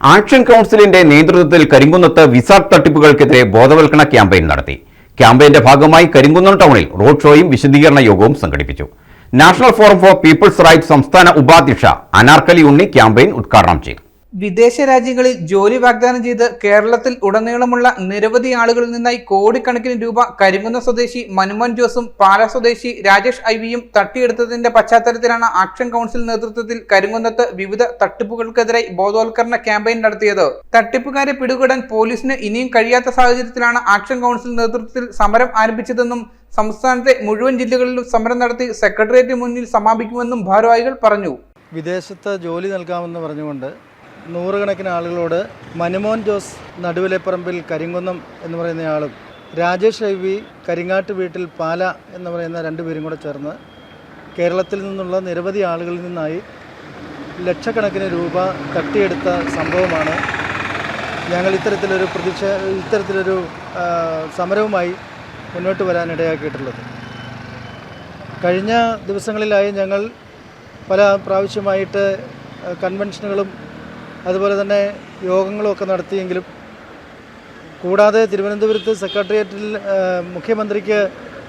Action കൗൺസിലിന്റെ നേതൃത്വത്തിൽ കരിങ്കുന്നത്ത് visa തട്ടിപ്പുകൾക്കെതിരെ ബോധവൽക്കരണ ക്യാമ്പയിൻ നടത്തി. ക്യാമ്പയിന്റെ ഭാഗമായി കരിങ്കുന്നം ടൗണിൽ റോഡ് ഷോയും വിശദീകരണ യോഗവും സംഘടിപ്പിച്ചു. National Forum for People's Rights സംസ്ഥാന ഉപാധ്യക്ഷ അനാർക്കലി ഉണ്ണി ക്യാമ്പയിൻ ഉദ്ഘാടനം ചെയ്തു. വിദേശ രാജ്യങ്ങളിൽ ജോലി വാഗ്ദാനം ചെയ്ത് കേരളത്തിൽ ഉടനീളമുള്ള നിരവധി ആളുകളിൽ നിന്നായി കോടിക്കണക്കിന് രൂപ കരിങ്കുന്നം സ്വദേശി മനുമോൻ ജോസും പാലാ സ്വദേശി രാജേഷ് ഐവിയും തട്ടിയെടുത്തതിന്റെ പശ്ചാത്തലത്തിലാണ് ആക്ഷൻ കൗൺസിൽ നേതൃത്വത്തിൽ കരിങ്കുന്നത്ത് വിവിധ തട്ടിപ്പുകൾക്കെതിരെ ബോധവൽക്കരണ ക്യാമ്പയിൻ നടത്തിയത്. തട്ടിപ്പുകാരെ പിടികൂടാൻ പോലീസിന് ഇനിയും കഴിയാത്ത സാഹചര്യത്തിലാണ് ആക്ഷൻ കൗൺസിൽ നേതൃത്വത്തിൽ സമരം ആരംഭിച്ചതെന്നും സംസ്ഥാനത്തെ മുഴുവൻ ജില്ലകളിലും സമരം നടത്തി സെക്രട്ടേറിയറ്റ് മുന്നിൽ സമാപിക്കുമെന്നും ഭാരവാഹികൾ പറഞ്ഞു. വിദേശത്ത് ജോലി നൽകാമെന്ന് പറഞ്ഞുകൊണ്ട് നൂറുകണക്കിന് ആളുകളോട് മനുമോൻ ജോസ് നടുവിലെപ്പറമ്പിൽ കരിങ്കുന്നം എന്ന് പറയുന്നയാളും രാജേഷ് ഐ വി കരിങ്ങാട്ട് വീട്ടിൽ പാല എന്ന് പറയുന്ന രണ്ടുപേരും കൂടെ ചേർന്ന് കേരളത്തിൽ നിന്നുള്ള നിരവധി ആളുകളിൽ നിന്നായി ലക്ഷക്കണക്കിന് രൂപ തട്ടിയെടുത്ത സംഭവമാണ് ഞങ്ങൾ ഇത്തരത്തിലൊരു സമരവുമായി മുന്നോട്ട് വരാനിടയാക്കിയിട്ടുള്ളത്. കഴിഞ്ഞ ദിവസങ്ങളിലായി ഞങ്ങൾ പല പ്രാവശ്യമായിട്ട് കൺവെൻഷനുകളും അതുപോലെ തന്നെ യോഗങ്ങളും ഒക്കെ നടത്തിയെങ്കിലും കൂടാതെ തിരുവനന്തപുരത്ത് സെക്രട്ടേറിയറ്റിൽ മുഖ്യമന്ത്രിക്ക്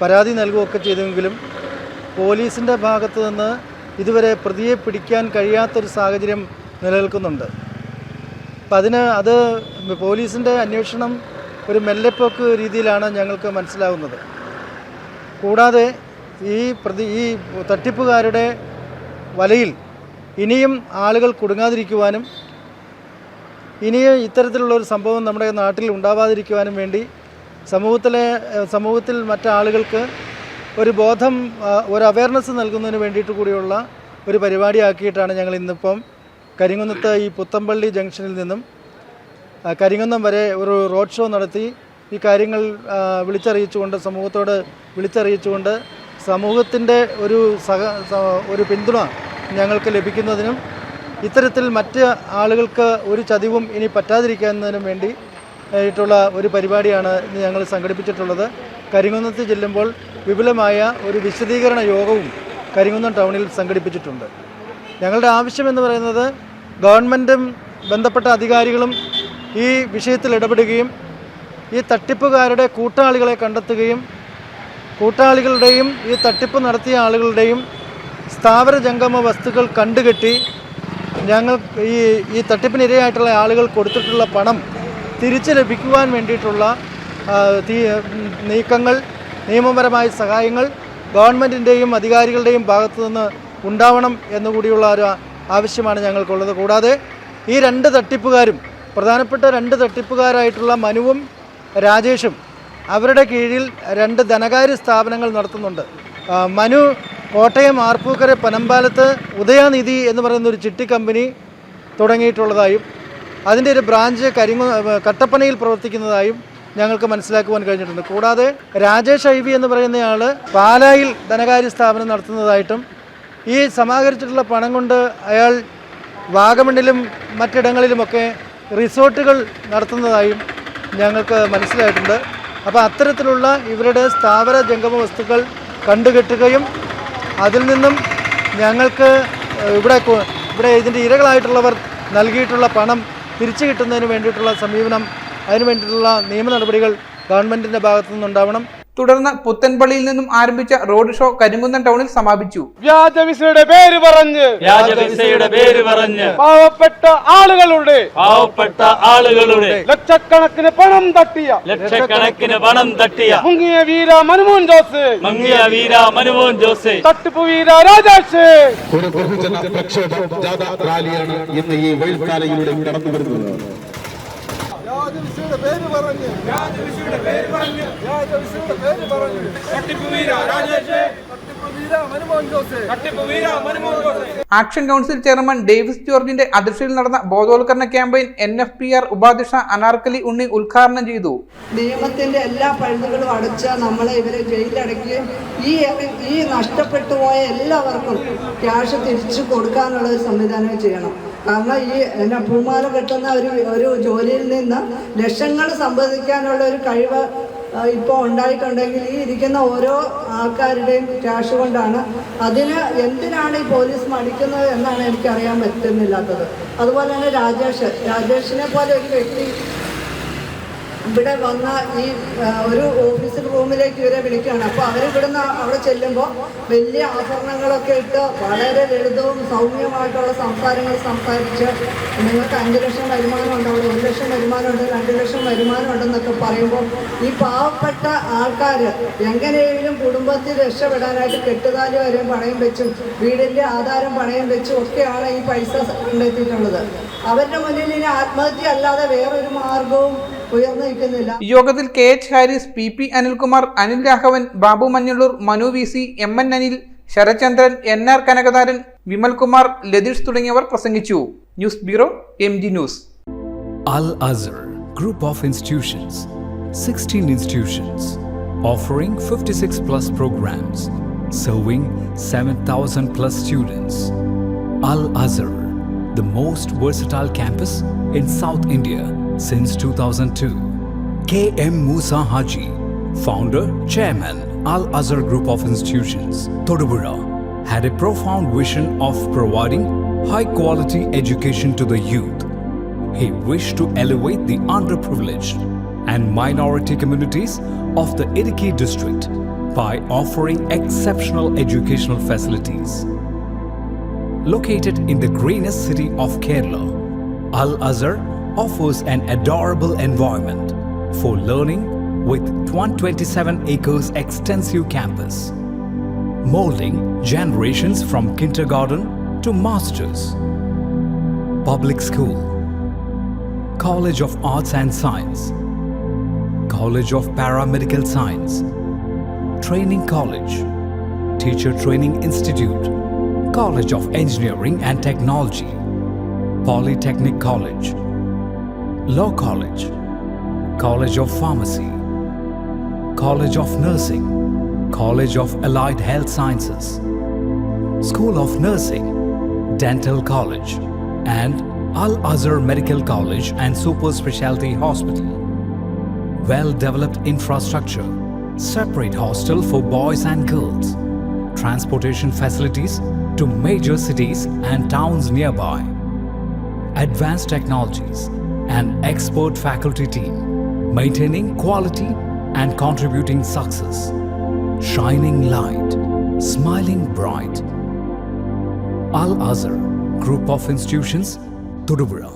പരാതി നൽകുകയൊക്കെ ചെയ്തെങ്കിലും പോലീസിൻ്റെ ഭാഗത്ത് നിന്ന് ഇതുവരെ പ്രതിയെ പിടിക്കാൻ കഴിയാത്തൊരു സാഹചര്യം നിലനിൽക്കുന്നുണ്ട്. അപ്പം അത് പോലീസിൻ്റെ അന്വേഷണം ഒരു മെല്ലെപ്പോക്ക് രീതിയിലാണ് ഞങ്ങൾക്ക് മനസ്സിലാവുന്നത്. കൂടാതെ ഈ തട്ടിപ്പുകാരുടെ വലയിൽ ഇനിയും ആളുകൾ കുടുങ്ങാതിരിക്കുവാനും ഇനിയും ഇത്തരത്തിലുള്ളൊരു സംഭവം നമ്മുടെ നാട്ടിൽ ഉണ്ടാവാതിരിക്കുവാനും വേണ്ടി സമൂഹത്തിൽ മറ്റാളുകൾക്ക് ഒരു ബോധം, ഒരു അവയർനെസ് നൽകുന്നതിന് വേണ്ടിയിട്ട് കൂടിയുള്ള ഒരു പരിപാടിയാക്കിയിട്ടാണ് ഞങ്ങൾ ഇന്നിപ്പം കരിങ്കുന്നത്ത് ഈ പുത്തമ്പള്ളി ജംഗ്ഷനിൽ നിന്നും കരിങ്കുന്നം വരെ ഒരു റോഡ് ഷോ നടത്തി ഈ കാര്യങ്ങൾ സമൂഹത്തോട് വിളിച്ചറിയിച്ചുകൊണ്ട് സമൂഹത്തിൻ്റെ ഒരു പിന്തുണ ഞങ്ങൾക്ക് ലഭിക്കുന്നതിനും ഇത്തരത്തിൽ മറ്റ് ആളുകൾക്ക് ഒരു ചതിവും ഇനി പറ്റാതിരിക്കുന്നതിനും വേണ്ടി ആയിട്ടുള്ള ഒരു പരിപാടിയാണ് ഇന്ന് ഞങ്ങൾ സംഘടിപ്പിച്ചിട്ടുള്ളത്. കരിങ്കുന്നത്ത് ചെല്ലുമ്പോൾ വിപുലമായ ഒരു വിശദീകരണ യോഗവും കരിങ്കുന്നം ടൗണിൽ സംഘടിപ്പിച്ചിട്ടുണ്ട്. ഞങ്ങളുടെ ആവശ്യമെന്ന് പറയുന്നത് ഗവൺമെൻറ്റും ബന്ധപ്പെട്ട അധികാരികളും ഈ വിഷയത്തിൽ ഇടപെടുകയും ഈ തട്ടിപ്പുകാരുടെ കൂട്ടാളികളെ കണ്ടെത്തുകയും കൂട്ടാളികളുടെയും ഈ തട്ടിപ്പ് നടത്തിയ ആളുകളുടെയും സ്ഥാവര ജംഗമ വസ്തുക്കൾ കണ്ടുകെട്ടി ഞങ്ങൾ ഈ തട്ടിപ്പിനിരയായിട്ടുള്ള ആളുകൾ കൊടുത്തിട്ടുള്ള പണം തിരിച്ചു ലഭിക്കുവാൻ വേണ്ടിയിട്ടുള്ള നീക്കങ്ങൾ, നിയമപരമായ സഹായങ്ങൾ ഗവൺമെൻറ്റിൻ്റെയും അധികാരികളുടെയും ഭാഗത്തു നിന്ന് ഉണ്ടാവണം എന്നുകൂടിയുള്ള ഒരു ആവശ്യമാണ് ഞങ്ങൾക്കുള്ളത്. കൂടാതെ ഈ പ്രധാനപ്പെട്ട രണ്ട് തട്ടിപ്പുകാരായിട്ടുള്ള മനുവും രാജേഷും അവരുടെ കീഴിൽ 2 ധനകാര്യ സ്ഥാപനങ്ങൾ നടത്തുന്നുണ്ട്. മനു കോട്ടയം ആർപ്പൂക്കര പനമ്പാലത്ത് ഉദയനിധി എന്ന് പറയുന്ന ഒരു ചിട്ടി കമ്പനി തുടങ്ങിയിട്ടുള്ളതായും അതിൻ്റെ ഒരു ബ്രാഞ്ച് കട്ടപ്പനയിൽ പ്രവർത്തിക്കുന്നതായും ഞങ്ങൾക്ക് മനസ്സിലാക്കുവാൻ കഴിഞ്ഞിട്ടുണ്ട്. കൂടാതെ രാജേഷ് ഐ വി എന്ന് പറയുന്നയാൾ പാലായിൽ ധനകാര്യ സ്ഥാപനം നടത്തുന്നതായിട്ടും ഈ സമാഹരിച്ചിട്ടുള്ള പണം കൊണ്ട് അയാൾ വാഗമണ്ണിലും മറ്റിടങ്ങളിലുമൊക്കെ റിസോർട്ടുകൾ നടത്തുന്നതായും ഞങ്ങൾക്ക് മനസ്സിലായിട്ടുണ്ട്. അപ്പോൾ അത്തരത്തിലുള്ള ഇവരുടെ സ്ഥാവര ജംഗമ വസ്തുക്കൾ കണ്ടുകെട്ടുകയും അതിൽ നിന്നും ഞങ്ങൾക്ക് ഇവിടെ ഇതിൻ്റെ ഇരകളായിട്ടുള്ളവർ നൽകിയിട്ടുള്ള പണം തിരിച്ചു കിട്ടുന്നതിന് വേണ്ടിയിട്ടുള്ള സമീപനം, അതിനു വേണ്ടിയിട്ടുള്ള നിയമ നടപടികൾ ഗവൺമെൻറ്റിൻ്റെ ഭാഗത്തു നിന്നുണ്ടാവണം. തുടർന്ന് പുത്തൻപള്ളിയിൽ നിന്നും ആരംഭിച്ച റോഡ് ഷോ കരിങ്കുന്നം ടൗണിൽ സമാപിച്ചു. വ്യാജവിസയുടെ പേര് പറഞ്ഞ് പാവപ്പെട്ട ആളുകളുടെ ലക്ഷക്കണക്കിന് പണം തട്ടിയ മുങ്ങിയ വീര മനുമോൻ ജോസ് തട്ടിപ്പ് വീര രാജേഷ് ഒരു ബഹുജന പ്രക്ഷോഭ ജാഥ റാലിയാണ് ഇന്ന് ഈ വെയിൽക്കാലയിലൂടെ കടന്നു വരുന്നത്. ആക്ഷൻ കൗൺസിൽ ചെയർമാൻ ഡേവിസ് ജോർജിന്റെ അധ്യക്ഷതയിൽ നടന്ന ബോധവൽക്കരണ ക്യാമ്പയിൻ NFPR ഉപാധ്യക്ഷ അനാർക്കലി ഉണ്ണി ഉദ്ഘാടനം ചെയ്തു. നിയമത്തിന്റെ എല്ലാ പഴുതുകളും അടച്ച് നമ്മളെ ഇവരെ ജയിലടക്കുകയും ഈ നഷ്ടപ്പെട്ടു പോയ എല്ലാവർക്കും ക്യാഷ് തിരിച്ചു കൊടുക്കാനുള്ള ഒരു സംവിധാനം ചെയ്യണം. കാരണം പൂമാല കെട്ടുന്ന ഒരു ജോലിയിൽ നിന്ന് ലക്ഷങ്ങൾ സമ്പാദിക്കാനുള്ള ഒരു കഴിവ് ഇപ്പോൾ ഉണ്ടായിട്ടുണ്ടെങ്കിൽ ഈ ഇരിക്കുന്ന ഓരോ ആൾക്കാരുടെയും ക്യാഷ് കൊണ്ടാണ്. അതിന് എന്തിനാണ് ഈ പോലീസ് മടിക്കുന്നത് എന്നാണ് എനിക്കറിയാൻ പറ്റുന്നില്ലാത്തത്. അതുപോലെ തന്നെ രാജേഷിനെ പോലെ ഒരു വ്യക്തി ഇവിടെ വന്ന ഈ ഒരു ഓഫീസ് റൂമിലേക്ക് ഇവരെ വിളിക്കുകയാണ്. അപ്പോൾ അവരിവിടുന്ന് അവിടെ ചെല്ലുമ്പോൾ വലിയ ആഭരണങ്ങളൊക്കെ ഇട്ട് വളരെ ലളിതവും സൗമ്യമായിട്ടുള്ള സംസാരങ്ങൾ സംസാരിച്ച് നിങ്ങൾക്ക് 5 ലക്ഷം വരുമാനം ഉണ്ടാവും, 1 ലക്ഷം വരുമാനമുണ്ട്, 2 ലക്ഷം വരുമാനമുണ്ടെന്നൊക്കെ പറയുമ്പോൾ ഈ പാവപ്പെട്ട ആൾക്കാർ എങ്ങനെയെങ്കിലും കുടുംബത്തിൽ രക്ഷപ്പെടാനായിട്ട് കെട്ടുതാലി വരെയും പണയം വെച്ചും വീടിൻ്റെ ആധാരം പണയം വെച്ചും ഒക്കെയാണ് ഈ പൈസ കണ്ടെത്തിയിട്ടുള്ളത്. അവരുടെ മുന്നിൽ ഇനി ആത്മഹത്യ അല്ലാതെ വേറൊരു മാർഗവും ഉയർന്നു നിൽക്കുന്നില്ല. യോഗത്തിൽ KH Haris, PP Anilkumar, Anil Raghavan, Babu Manjalloor, Manu VC, MN Anil, Sarachandran, NR കനകധാരൻ, Vimalkumar, Latheesh തുടങ്ങിയവർ പ്രസംഗിച്ചു. News bureau, MG news. Al Azhar Group of Institutions, 16 institutions, offering 56 plus programs, serving 7,000 plus students. Al Azhar, the most versatile campus in South India since 2002. K.M. Musa Haji, founder, chairman, Al Azhar Group of Institutions, Thodupuzha, had a profound vision of providing high-quality education to the youth. He wished to elevate the underprivileged and minority communities of the Idukki district by offering exceptional educational facilities. Located in the greenest city of Kerala, Al Azhar offers an adorable environment for learning with 127 acres extensive campus, molding generations from kindergarten to masters. Public school, College of Arts and Science, College of Paramedical Science, Training College, Teacher Training Institute, College of Engineering and Technology, Polytechnic College, Law College, College of Pharmacy, College of Nursing, College of Allied Health Sciences, School of Nursing, Dental College, and Al Azhar Medical College and Super Specialty Hospital. Well-developed infrastructure, separate hostel for boys and girls, transportation facilities to major cities and towns nearby, advanced technologies, an expert faculty team, maintaining quality and contributing success, shining light, smiling bright. Al Azhar Group of Institutions, Thodupuzha.